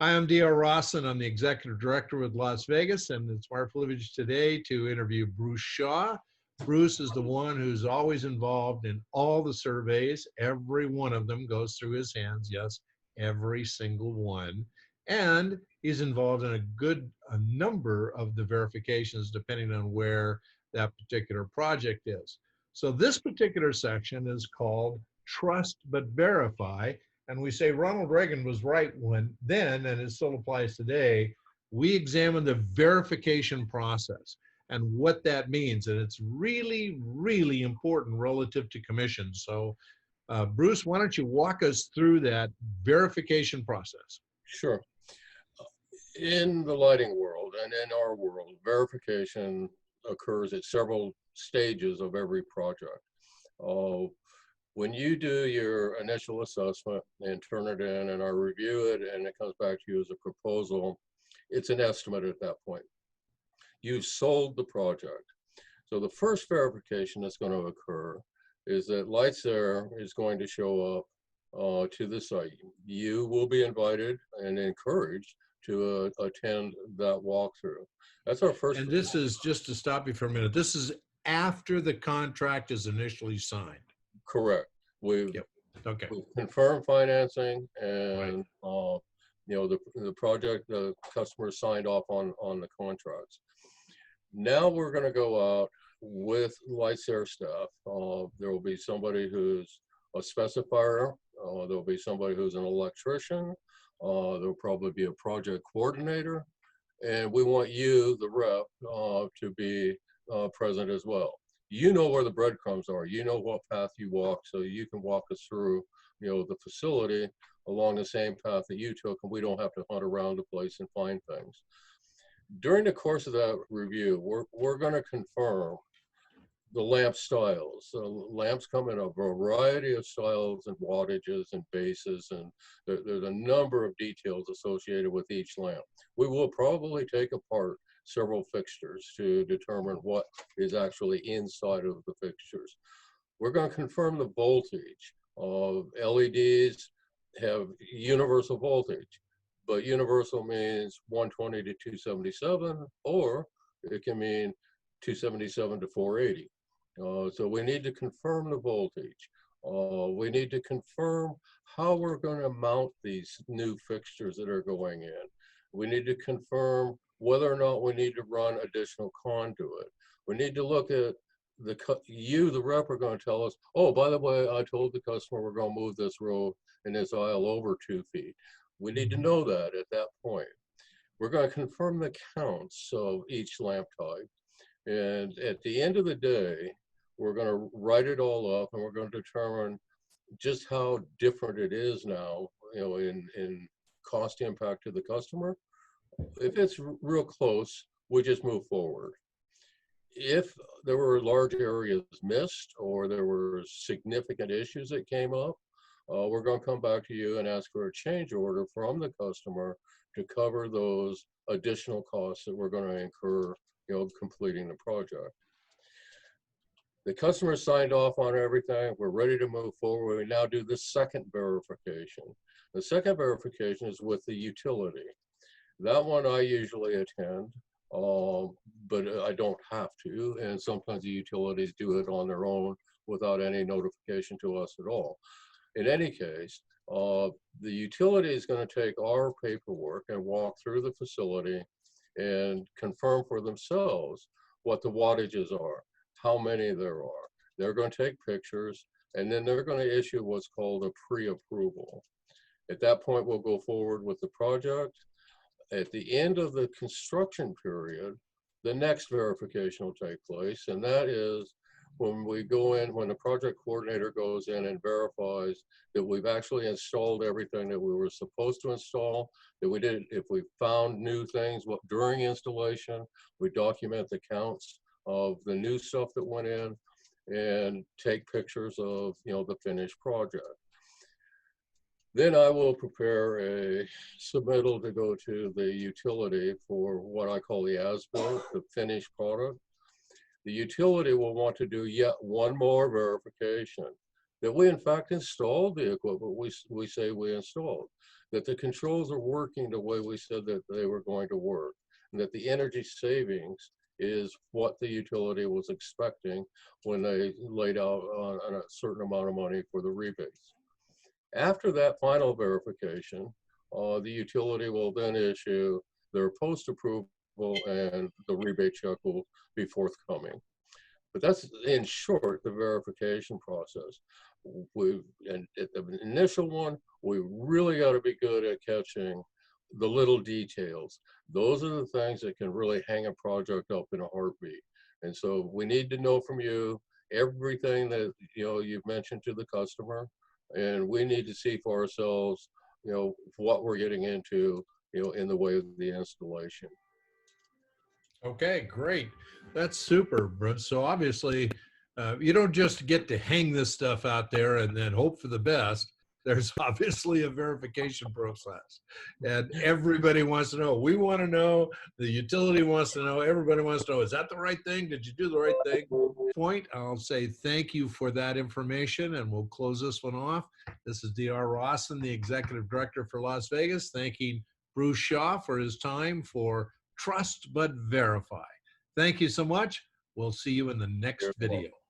Hi, I'm D.R. Rawson. I'm the Executive Director with Las Vegas, and it's my privilege today to interview Bruce Shaw. Bruce is the one who's always involved in all the surveys. Every one of them goes through his hands. Yes, every single one. And he's involved in a number of the verifications depending on where that particular project is. So this particular section is called Trust But Verify. And we say Ronald Reagan was right when then, and it still applies today. We examine the verification process and what that means. And it's really, really important relative to commissions. So, Bruce, why don't you walk us through that verification process? Sure. In the lighting world and in our world, verification occurs at several stages of every project. Uh, when you do your initial assessment and turn it in and I review it and it comes back to you as a proposal, it's an estimate at that point. You've sold the project. So the first verification that's going to occur is that LightSair is going to show up to the site. You will be invited and encouraged to attend that walkthrough. That's our first. And this is, just to stop you for a minute, this is after the contract is initially signed. Correct. We've, Yep. Okay. we've confirmed financing and Right. the project, the customer signed off on the contracts. Now we're going to go out with LightSair staff. There will be somebody who's a specifier. There'll be somebody who's an electrician. There'll probably be a project coordinator. And we want you, the rep, to be present as well. You know where the breadcrumbs are. You know what path you walk, so you can walk us through, the facility along the same path that you took, and we don't have to hunt around the place and find things. During the course of that review, we're going to confirm the lamp styles. So lamps come in a variety of styles and wattages and bases, and there's a number of details associated with each lamp. We will probably take apart several fixtures to determine what is actually inside of the fixtures. We're going to confirm the voltage. LEDs have universal voltage, but universal means 120 to 277, or it can mean 277 to 480. So we need to confirm the voltage. We need to confirm how we're going to mount these new fixtures that are going in. We need to confirm whether or not we need to run additional conduit. We need to look at the rep, are going to tell us, oh, by the way, I told the customer we're going to move this row and this aisle over 2 feet. We need to know that at that point. We're going to confirm the counts of each lamp type. And at the end of the day, we're going to write it all up and we're going to determine just how different it is now, in cost impact to the customer. If it's real close, we just move forward. If there were large areas missed or there were significant issues that came up, we're going to come back to you and ask for a change order from the customer to cover those additional costs that we're going to incur, completing the project. The customer signed off on everything. We're ready to move forward. We now do the second verification. The second verification is with the utility. That one I usually attend, but I don't have to. And sometimes the utilities do it on their own without any notification to us at all. In any case, the utility is going to take our paperwork and walk through the facility and confirm for themselves what the wattages are, how many there are. They're going to take pictures, and then they're going to issue what's called a pre-approval. At that point, we'll go forward with the project. At the end of the construction period, the next verification will take place, and that is when we go in, when the project coordinator goes in and verifies that we've actually installed everything that we were supposed to install, that we did. If we found new things during installation, we document the counts of the new stuff that went in and take pictures of, the finished project. Then I will prepare a submittal to go to the utility for what I call the as-built, the finished product. The utility will want to do yet one more verification. that we in fact installed the equipment we say we installed, that the controls are working the way we said that they were going to work, and that the energy savings is what the utility was expecting when they laid out on a certain amount of money for the rebates. After that final verification, the utility will then issue their post-approval and the rebate check will be forthcoming. But that's, in short, the verification process. And at the initial one, we really got to be good at catching the little details. Those are the things that can really hang a project up in a heartbeat. And so we need to know from you everything that you've mentioned to the customer, and we need to see for ourselves, what we're getting into, in the way of the installation. Okay, great. That's super, Bruce. So obviously, you don't just get to hang this stuff out there and then hope for the best. There's obviously a verification process, and everybody wants to know. We want to know. The utility wants to know. Everybody wants to know. Is that the right thing? Did you do the right thing? Point. I'll say thank you for that information, and we'll close this one off. This is D.R. Rawson, the Executive Director for Las Vegas, thanking Bruce Shaw for his time for Trust but Verify. Thank you so much. We'll see you in the next video.